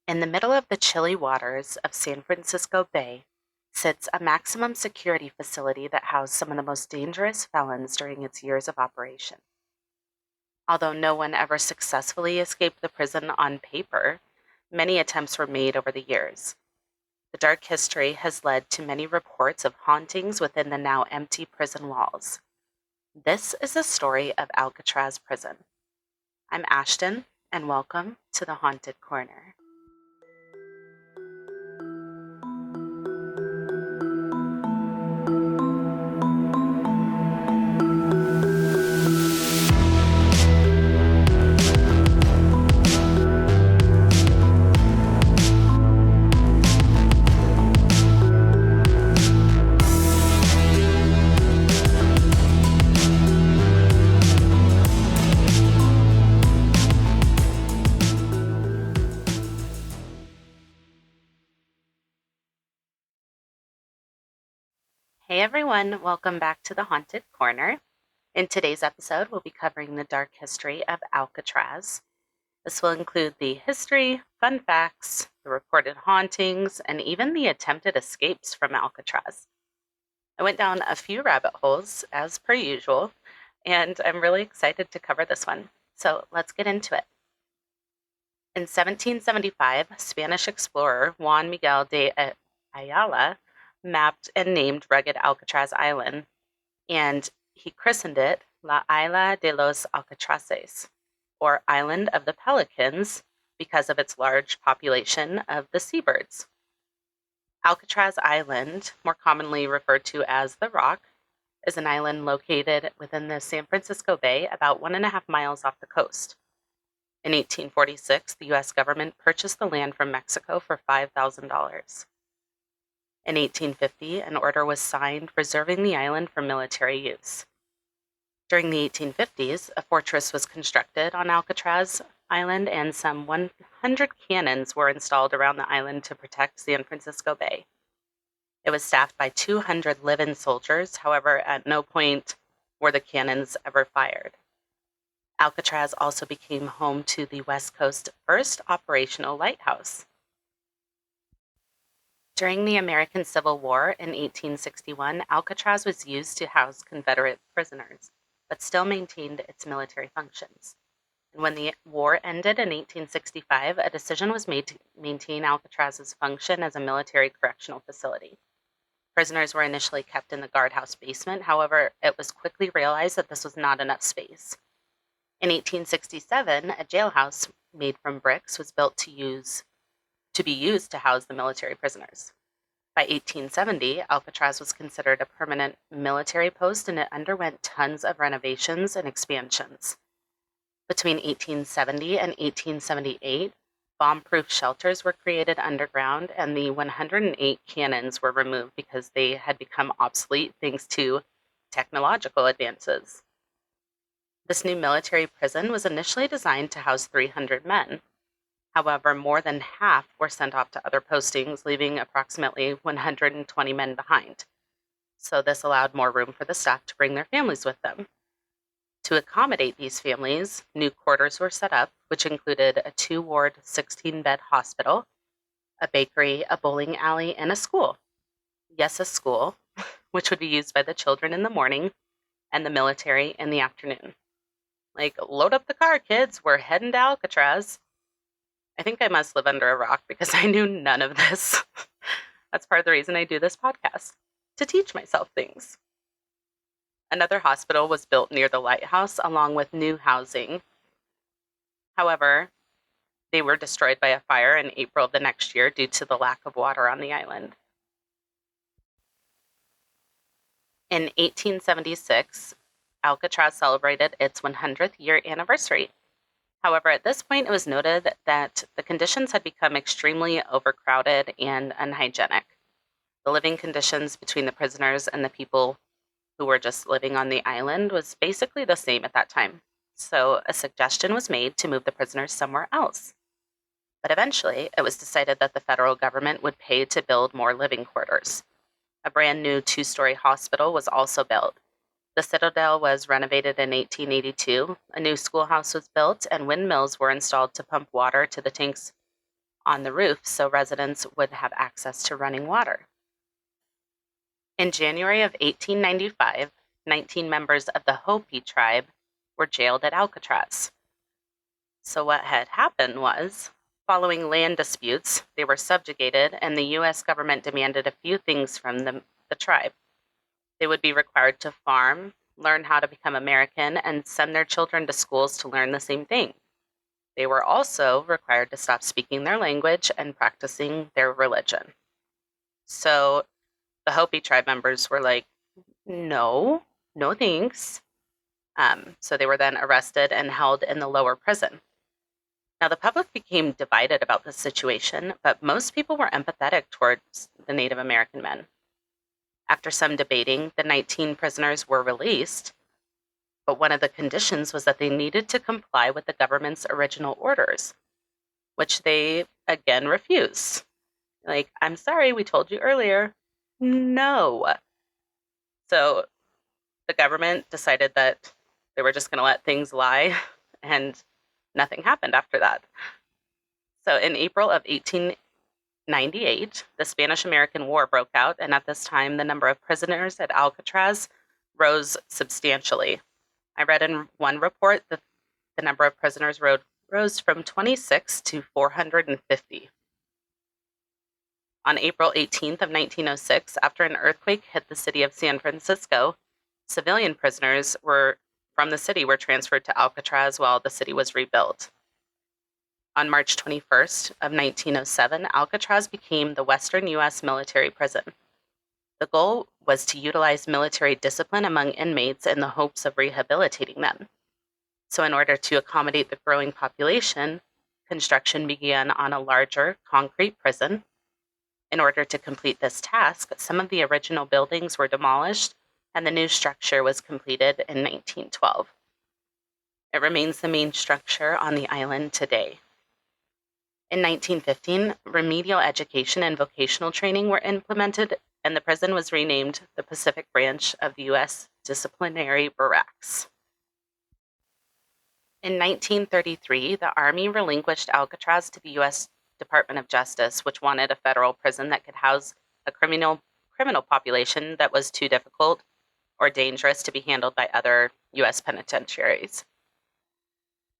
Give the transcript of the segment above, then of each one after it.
In the middle of the chilly waters of San Francisco Bay sits a maximum security facility that housed some of the most dangerous felons during its years of operation. Although no one ever successfully escaped the prison on paper, many attempts were made over the years. The dark history has led to many reports of hauntings within the now empty prison walls. This is the story of Alcatraz Prison. I'm Ashton, and welcome to the Haunted Corner. Hey everyone, welcome back to the Haunted Corner. In today's episode, we'll be covering the dark history of Alcatraz. This will include the history, fun facts, the reported hauntings, and even the attempted escapes from Alcatraz. I went down a few rabbit holes, as per usual, and I'm really excited to cover this one. So let's get into it. In 1775, Spanish explorer Juan Miguel de Ayala mapped and named rugged Alcatraz Island, and he christened it La Isla de los Alcatrazes, or Island of the Pelicans, because of its large population of the seabirds. Alcatraz Island, more commonly referred to as the Rock, is an island located within the San Francisco Bay, about 1.5 miles off the coast. In 1846, the U.S. government purchased the land from Mexico for $5,000. In 1850, an order was signed reserving the island for military use. During the 1850s, a fortress was constructed on Alcatraz Island, and some 100 cannons were installed around the island to protect San Francisco Bay. It was staffed by 200 live-in soldiers. However, at no point were the cannons ever fired. Alcatraz also became home to the West Coast's first operational lighthouse. During the American Civil War in 1861, Alcatraz was used to house Confederate prisoners, but still maintained its military functions. And when the war ended in 1865, a decision was made to maintain Alcatraz's function as a military correctional facility. Prisoners were initially kept in the guardhouse basement. However, it was quickly realized that this was not enough space. In 1867, a jailhouse made from bricks was built to be used to house the military prisoners. By 1870, Alcatraz was considered a permanent military post, and it underwent tons of renovations and expansions. Between 1870 and 1878, bomb-proof shelters were created underground, and the 108 cannons were removed because they had become obsolete thanks to technological advances. This new military prison was initially designed to house 300 men. However, more than half were sent off to other postings, leaving approximately 120 men behind. So this allowed more room for the staff to bring their families with them. To accommodate these families, new quarters were set up, which included a 2-ward, 16-bed hospital, a bakery, a bowling alley, and a school. Yes, a school, which would be used by the children in the morning and the military in the afternoon. Like, load up the car, kids, we're heading to Alcatraz. I think I must live under a rock because I knew none of this. That's part of the reason I do this podcast, to teach myself things. Another hospital was built near the lighthouse along with new housing. However, they were destroyed by a fire in April of the next year due to the lack of water on the island. In 1876, Alcatraz celebrated its 100th year anniversary. However, at this point, it was noted that the conditions had become extremely overcrowded and unhygienic. The living conditions between the prisoners and the people who were just living on the island was basically the same at that time. So a suggestion was made to move the prisoners somewhere else. But eventually, it was decided that the federal government would pay to build more living quarters. A brand new 2-story hospital was also built. The Citadel was renovated in 1882, a new schoolhouse was built, and windmills were installed to pump water to the tanks on the roof so residents would have access to running water. In January of 1895, 19 members of the Hopi tribe were jailed at Alcatraz. So what had happened was, following land disputes, they were subjugated, and the U.S. government demanded a few things from the tribe. They would be required to farm, learn how to become American, and send their children to schools to learn the same thing. They were also required to stop speaking their language and practicing their religion. So the Hopi tribe members were like, no thanks. So they were then arrested and held in the lower prison. Now, the public became divided about this situation, but most people were empathetic towards the Native American men. After some debating, the 19 prisoners were released, but one of the conditions was that they needed to comply with the government's original orders, which they again refused. Like, I'm sorry, we told you earlier. No. So the government decided that they were just going to let things lie, and nothing happened after that. So in April of 1898, the Spanish-American War broke out, and at this time, the number of prisoners at Alcatraz rose substantially. I read in one report that the number of prisoners rose from 26 to 450. On April 18th of 1906, after an earthquake hit the city of San Francisco, civilian prisoners from the city were transferred to Alcatraz while the city was rebuilt. On March 21st of 1907, Alcatraz became the Western U.S. military prison. The goal was to utilize military discipline among inmates in the hopes of rehabilitating them. So in order to accommodate the growing population, construction began on a larger concrete prison. In order to complete this task, some of the original buildings were demolished, and the new structure was completed in 1912. It remains the main structure on the island today. In 1915, remedial education and vocational training were implemented, and the prison was renamed the Pacific Branch of the U.S. Disciplinary Barracks. In 1933, the Army relinquished Alcatraz to the U.S. Department of Justice, which wanted a federal prison that could house a criminal population that was too difficult or dangerous to be handled by other U.S. penitentiaries.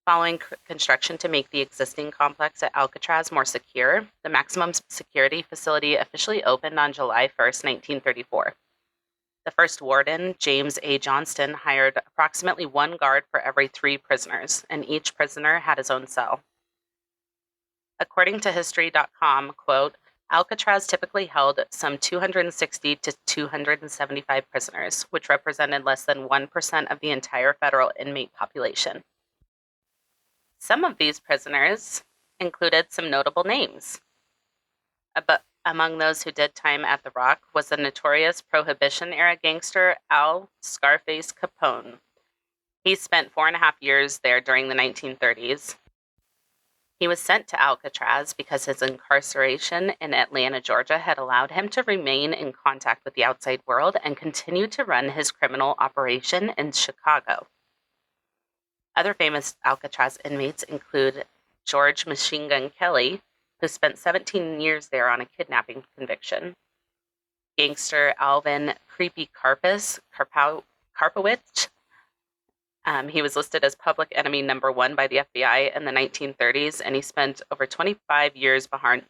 Following construction to make the existing complex at Alcatraz more secure, the maximum security facility officially opened on July 1st, 1934. The first warden, James A. Johnston, hired approximately one guard for every 3 prisoners, and each prisoner had his own cell. According to History.com, quote, Alcatraz typically held some 260 to 275 prisoners, which represented less than 1% of the entire federal inmate population. Some of these prisoners included some notable names. But among those who did time at the Rock was the notorious Prohibition-era gangster Al Scarface Capone. He spent 4.5 years there during the 1930s. He was sent to Alcatraz because his incarceration in Atlanta, Georgia, had allowed him to remain in contact with the outside world and continue to run his criminal operation in Chicago. Other famous Alcatraz inmates include George Machine Gun Kelly, who spent 17 years there on a kidnapping conviction, gangster Alvin Creepy Karpowicz. He was listed as public enemy number 1 by the FBI in the 1930s, and he spent over 25 years behind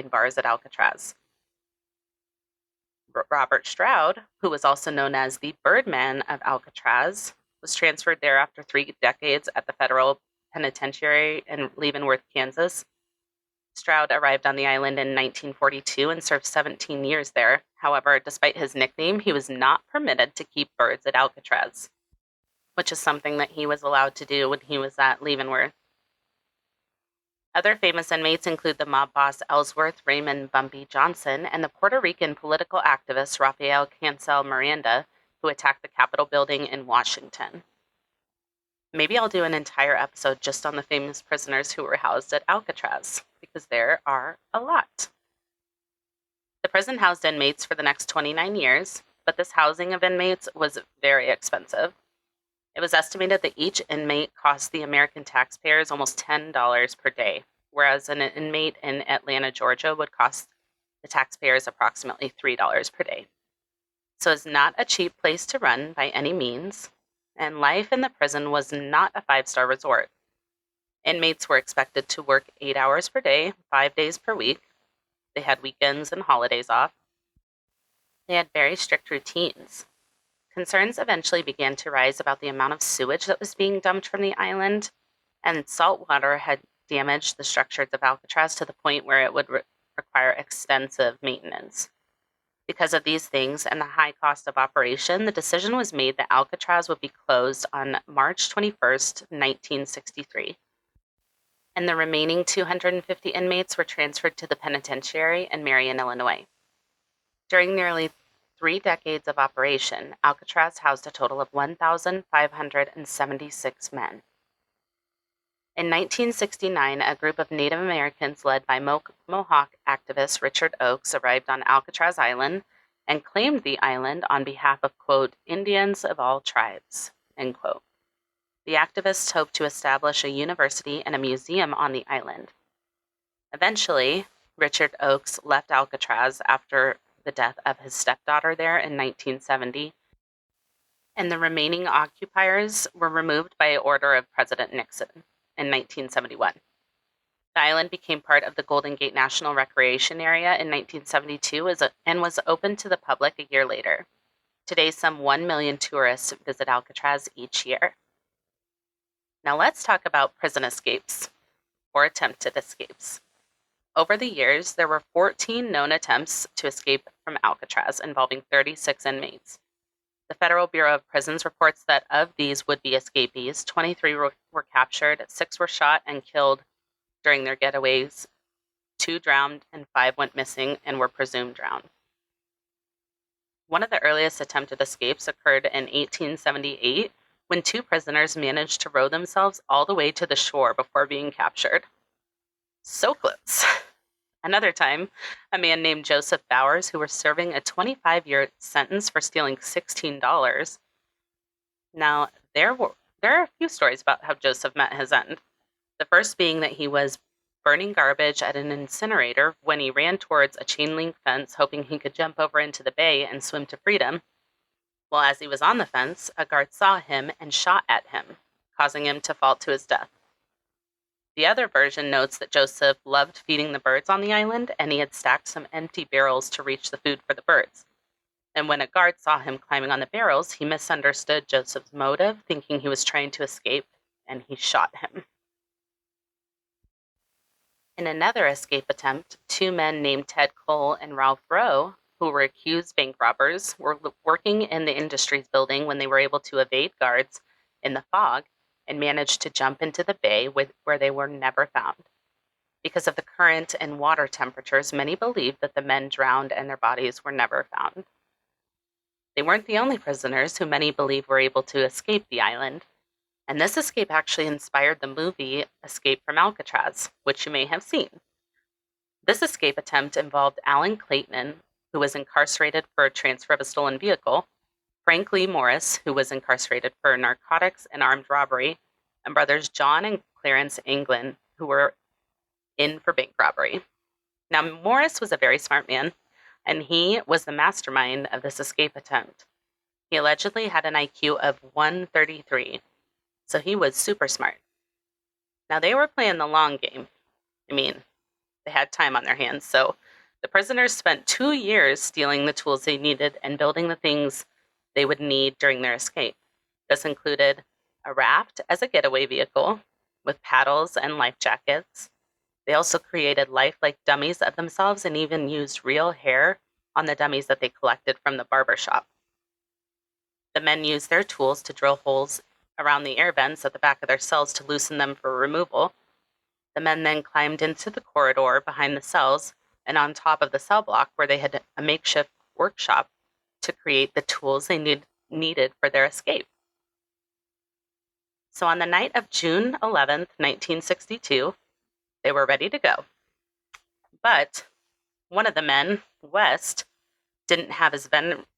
bars at Alcatraz. Robert Stroud, who was also known as the Birdman of Alcatraz, was transferred there after 3 decades at the federal penitentiary in Leavenworth, Kansas. Stroud arrived on the island in 1942 and served 17 years there. However, despite his nickname, he was not permitted to keep birds at Alcatraz, which is something that he was allowed to do when he was at Leavenworth. Other famous inmates include the mob boss Ellsworth Raymond Bumpy Johnson and the Puerto Rican political activist Rafael Cancel Miranda, who attacked the Capitol building in Washington. Maybe I'll do an entire episode just on the famous prisoners who were housed at Alcatraz, because there are a lot. The prison housed inmates for the next 29 years, but this housing of inmates was very expensive. It was estimated that each inmate cost the American taxpayers almost $10 per day, whereas an inmate in Atlanta, Georgia would cost the taxpayers approximately $3 per day. So it's not a cheap place to run by any means, and life in the prison was not a five-star resort. Inmates were expected to work 8 hours per day, 5 days per week. They had weekends and holidays off. They had very strict routines. Concerns eventually began to rise about the amount of sewage that was being dumped from the island, and salt water had damaged the structures of Alcatraz to the point where it would require extensive maintenance. Because of these things and the high cost of operation, the decision was made that Alcatraz would be closed on March 21st, 1963. And the remaining 250 inmates were transferred to the penitentiary in Marion, Illinois. During nearly 3 decades of operation, Alcatraz housed a total of 1,576 men. In 1969, a group of Native Americans led by Mohawk activist Richard Oakes arrived on Alcatraz Island and claimed the island on behalf of, quote, Indians of all tribes, end quote. The activists hoped to establish a university and a museum on the island. Eventually, Richard Oakes left Alcatraz after the death of his stepdaughter there in 1970, and the remaining occupiers were removed by order of President Nixon in 1971. The island became part of the Golden Gate National Recreation Area in 1972 and was opened to the public a year later. Today, some 1 million tourists visit Alcatraz each year. Now let's talk about prison escapes, or attempted escapes. Over the years, there were 14 known attempts to escape from Alcatraz involving 36 inmates. The Federal Bureau of Prisons reports that of these would-be escapees, 23 were captured, 6 were shot and killed during their getaways, 2 drowned, and 5 went missing and were presumed drowned. One of the earliest attempted escapes occurred in 1878 when 2 prisoners managed to row themselves all the way to the shore before being captured. So close. Another time, a man named Joseph Bowers, who was serving a 25-year sentence for stealing $16. Now, there are a few stories about how Joseph met his end. The first being that he was burning garbage at an incinerator when he ran towards a chain-link fence, hoping he could jump over into the bay and swim to freedom. Well, as he was on the fence, a guard saw him and shot at him, causing him to fall to his death. The other version notes that Joseph loved feeding the birds on the island, and he had stacked some empty barrels to reach the food for the birds. And when a guard saw him climbing on the barrels, he misunderstood Joseph's motive, thinking he was trying to escape, and he shot him. In another escape attempt, 2 men named Ted Cole and Ralph Rowe, who were accused bank robbers, were working in the Industries building when they were able to evade guards in the fog and managed to jump into the bay where they were never found. Because of the current and water temperatures, many believed that the men drowned and their bodies were never found. They weren't the only prisoners who many believe were able to escape the island, and this escape actually inspired the movie Escape from Alcatraz, which you may have seen. This escape attempt involved Alan Clayton, who was incarcerated for transfer of a stolen vehicle, Frank Lee Morris, who was incarcerated for narcotics and armed robbery, and brothers John and Clarence Anglin, who were in for bank robbery. Now, Morris was a very smart man, and he was the mastermind of this escape attempt. He allegedly had an IQ of 133, so he was super smart. Now, they were playing the long game. I mean, they had time on their hands, so the prisoners spent 2 years stealing the tools they needed and building the things they would need during their escape. This included a raft as a getaway vehicle with paddles and life jackets. They also created lifelike dummies of themselves and even used real hair on the dummies that they collected from the barber shop. The men used their tools to drill holes around the air vents at the back of their cells to loosen them for removal. The men then climbed into the corridor behind the cells and on top of the cell block where they had a makeshift workshop to create the tools they needed for their escape. So on the night of June 11th, 1962, they were ready to go. But one of the men, West, didn't have his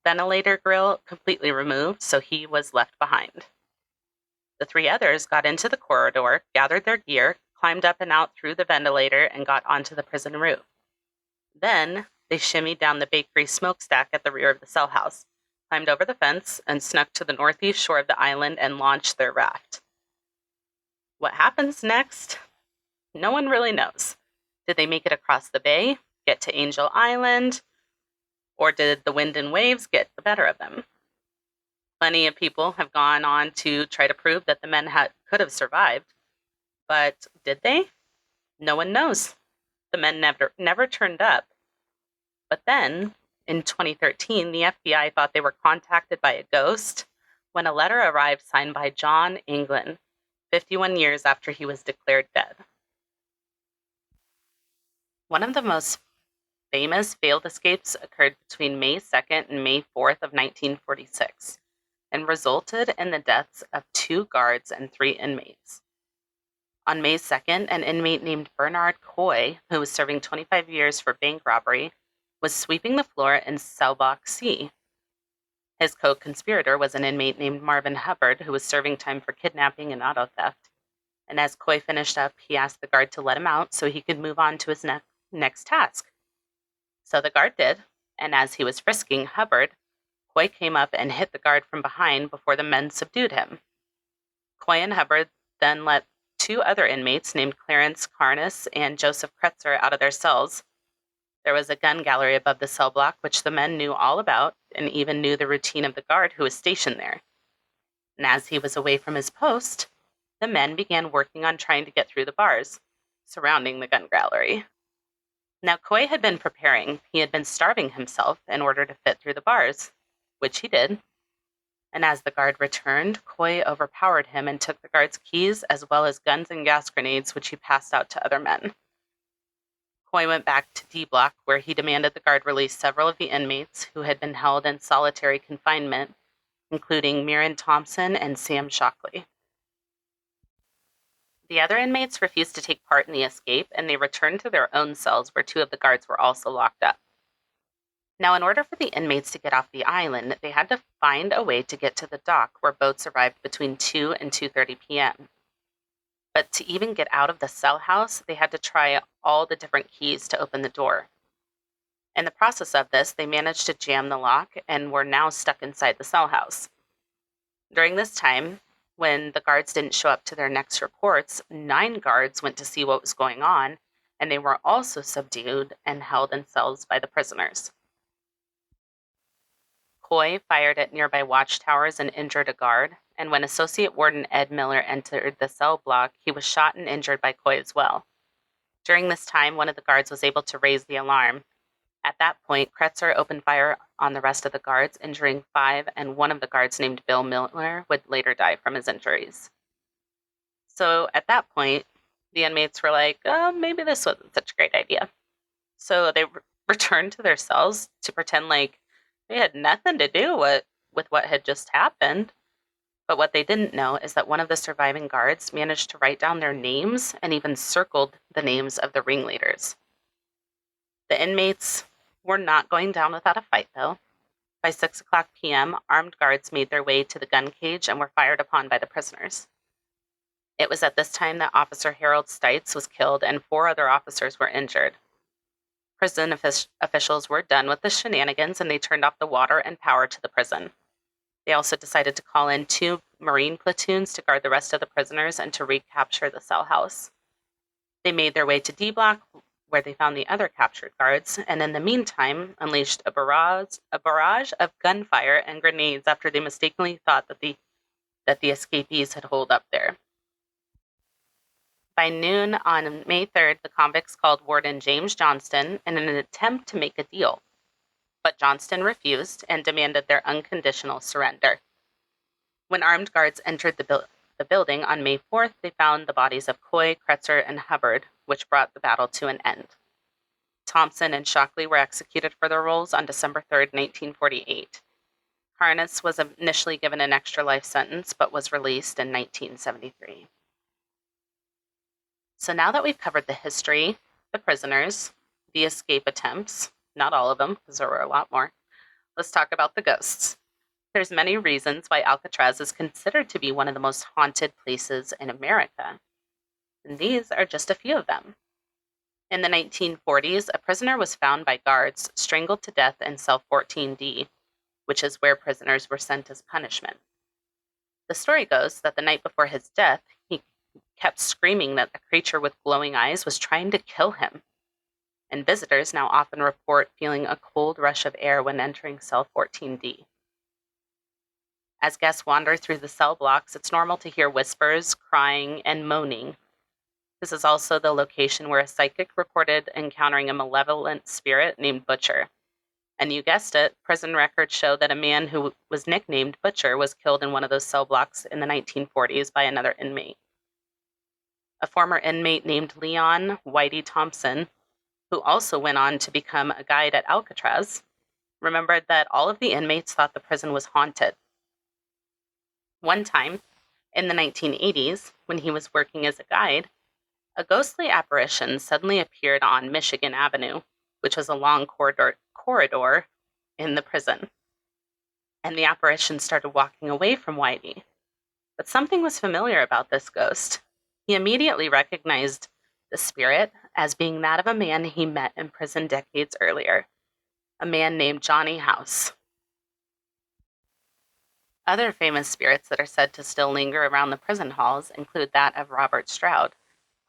ventilator grill completely removed, so he was left behind. The 3 others got into the corridor, gathered their gear, climbed up and out through the ventilator, and got onto the prison roof. Then they shimmied down the bakery smokestack at the rear of the cell house, climbed over the fence, and snuck to the northeast shore of the island and launched their raft. What happens next? No one really knows. Did they make it across the bay, get to Angel Island, or did the wind and waves get the better of them? Plenty of people have gone on to try to prove that the men could have survived, but did they? No one knows. The men never turned up. But then, in 2013, the FBI thought they were contacted by a ghost when a letter arrived signed by John England, 51 years after he was declared dead. One of the most famous failed escapes occurred between May 2nd and May 4th of 1946 and resulted in the deaths of 2 guards and 3 inmates. On May 2nd, an inmate named Bernard Coy, who was serving 25 years for bank robbery, was sweeping the floor in cell block C. His co-conspirator was an inmate named Marvin Hubbard, who was serving time for kidnapping and auto theft. And as Coy finished up, he asked the guard to let him out so he could move on to his next task. So the guard did, and as he was frisking Hubbard, Coy came up and hit the guard from behind before the men subdued him. Coy and Hubbard then let 2 other inmates named Clarence Carnes and Joseph Kretzer out of their cells. There was a gun gallery above the cell block, which the men knew all about and even knew the routine of the guard who was stationed there. And as he was away from his post, the men began working on trying to get through the bars surrounding the gun gallery. Now, Coy had been preparing. He had been starving himself in order to fit through the bars, which he did. And as the guard returned, Coy overpowered him and took the guard's keys as well as guns and gas grenades, which he passed out to other men. Coy went back to D Block, where he demanded the guard release several of the inmates who had been held in solitary confinement, including Mirren Thompson and Sam Shockley. The other inmates refused to take part in the escape, and they returned to their own cells where 2 of the guards were also locked up. Now, in order for the inmates to get off the island, they had to find a way to get to the dock where boats arrived between 2 and 2:30 p.m. But to even get out of the cell house, they had to try all the different keys to open the door. In the process of this, they managed to jam the lock and were now stuck inside the cell house. During this time, when the guards didn't show up to their next reports, 9 guards went to see what was going on, and they were also subdued and held in cells by the prisoners. Coy fired at nearby watchtowers and injured a guard, and when Associate Warden Ed Miller entered the cell block, he was shot and injured by Coy as well. During this time, one of the guards was able to raise the alarm. At that point, Kretzer opened fire on the rest of the guards, injuring 5, and one of the guards, named Bill Miller, would later die from his injuries. So at that point, the inmates were like, oh, maybe this wasn't such a great idea. So they returned to their cells to pretend like they had nothing to do with what had just happened. But what they didn't know is that one of the surviving guards managed to write down their names and even circled the names of the ringleaders. The inmates were not going down without a fight, though. By 6:00 p.m., armed guards made their way to the gun cage and were fired upon by the prisoners. It was at this time that Officer Harold Stites was killed and 4 other officers were injured. Prison officials were done with the shenanigans, and they turned off the water and power to the prison. They also decided to call in 2 Marine platoons to guard the rest of the prisoners and to recapture the cell house. They made their way to D Block, where they found the other captured guards, and in the meantime unleashed a barrage of gunfire and grenades after they mistakenly thought that the escapees had holed up there. By noon on May 3rd, the convicts called Warden James Johnston in an attempt to make a deal, but Johnston refused and demanded their unconditional surrender. When armed guards entered the building on May 4th, they found the bodies of Coy, Kretzer, and Hubbard, which brought the battle to an end. Thompson and Shockley were executed for their roles on December 3rd, 1948. Harness was initially given an extra life sentence, but was released in 1973. So now that we've covered the history, the prisoners, the escape attempts, not all of them, because there were a lot more, let's talk about the ghosts. There's many reasons why Alcatraz is considered to be one of the most haunted places in America. And these are just a few of them. In the 1940s, a prisoner was found by guards strangled to death in cell 14D, which is where prisoners were sent as punishment. The story goes that the night before his death, he kept screaming that a creature with glowing eyes was trying to kill him. And visitors now often report feeling a cold rush of air when entering cell 14D. As guests wander through the cell blocks, it's normal to hear whispers, crying, and moaning. This is also the location where a psychic reported encountering a malevolent spirit named Butcher. And you guessed it, prison records show that a man who was nicknamed Butcher was killed in one of those cell blocks in the 1940s by another inmate. A former inmate named Leon Whitey Thompson, who also went on to become a guide at Alcatraz, remembered that all of the inmates thought the prison was haunted. One time, in the 1980s, when he was working as a guide, a ghostly apparition suddenly appeared on Michigan Avenue, which was a long corridor in the prison. And the apparition started walking away from Whitey. But something was familiar about this ghost. He immediately recognized the spirit as being that of a man he met in prison decades earlier, a man named Johnny House. Other famous spirits that are said to still linger around the prison halls include that of Robert Stroud,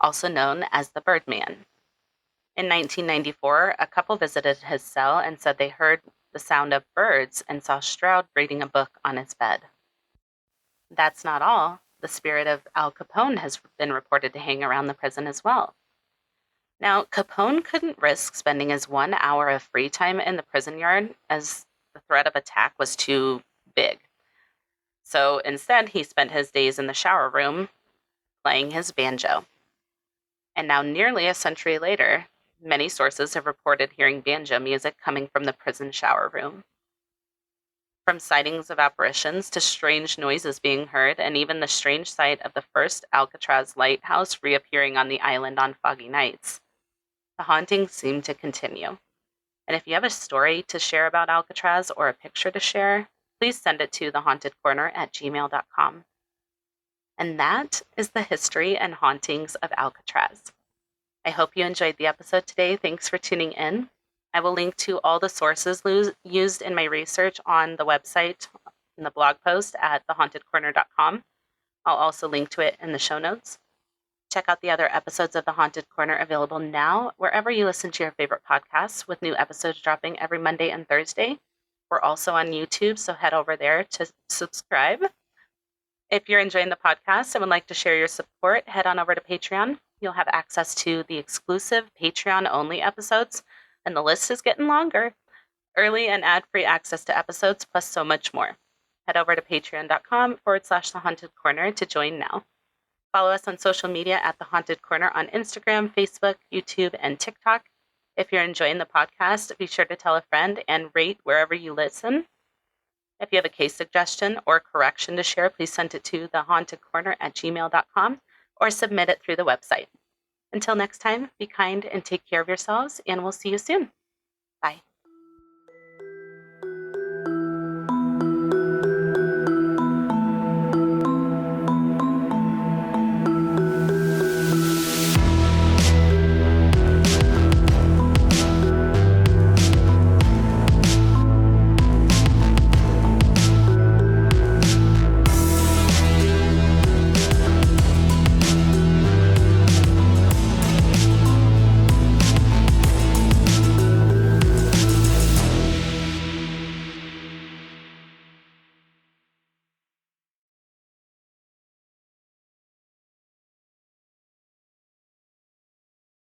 also known as the Birdman. In 1994, a couple visited his cell and said they heard the sound of birds and saw Stroud reading a book on his bed. That's not all. The spirit of Al Capone has been reported to hang around the prison as well. Now, Capone couldn't risk spending his 1 hour of free time in the prison yard as the threat of attack was too big. So instead, he spent his days in the shower room playing his banjo. And now, nearly a century later, many sources have reported hearing banjo music coming from the prison shower room. From sightings of apparitions to strange noises being heard, and even the strange sight of the first Alcatraz lighthouse reappearing on the island on foggy nights, the hauntings seem to continue. And if you have a story to share about Alcatraz or a picture to share, please send it to thehauntedcorner@gmail.com. And that is the history and hauntings of Alcatraz. I hope you enjoyed the episode today. Thanks for tuning in. I will link to all the sources used in my research on the website in the blog post at thehauntedcorner.com. I'll also link to it in the show notes. Check out the other episodes of The Haunted Corner available now wherever you listen to your favorite podcasts, with new episodes dropping every Monday and Thursday. We're also on YouTube, so head over there to subscribe. If you're enjoying the podcast and would like to share your support, head on over to Patreon. You'll have access to the exclusive Patreon-only episodes, and the list is getting longer. Early and ad-free access to episodes, plus so much more. Head over to patreon.com/The Haunted Corner to join now. Follow us on social media at The Haunted Corner on Instagram, Facebook, YouTube, and TikTok. If you're enjoying the podcast, be sure to tell a friend and rate wherever you listen. If you have a case suggestion or correction to share, please send it to thehauntedcorner@gmail.com or submit it through the website. Until next time, be kind and take care of yourselves, and we'll see you soon. Bye.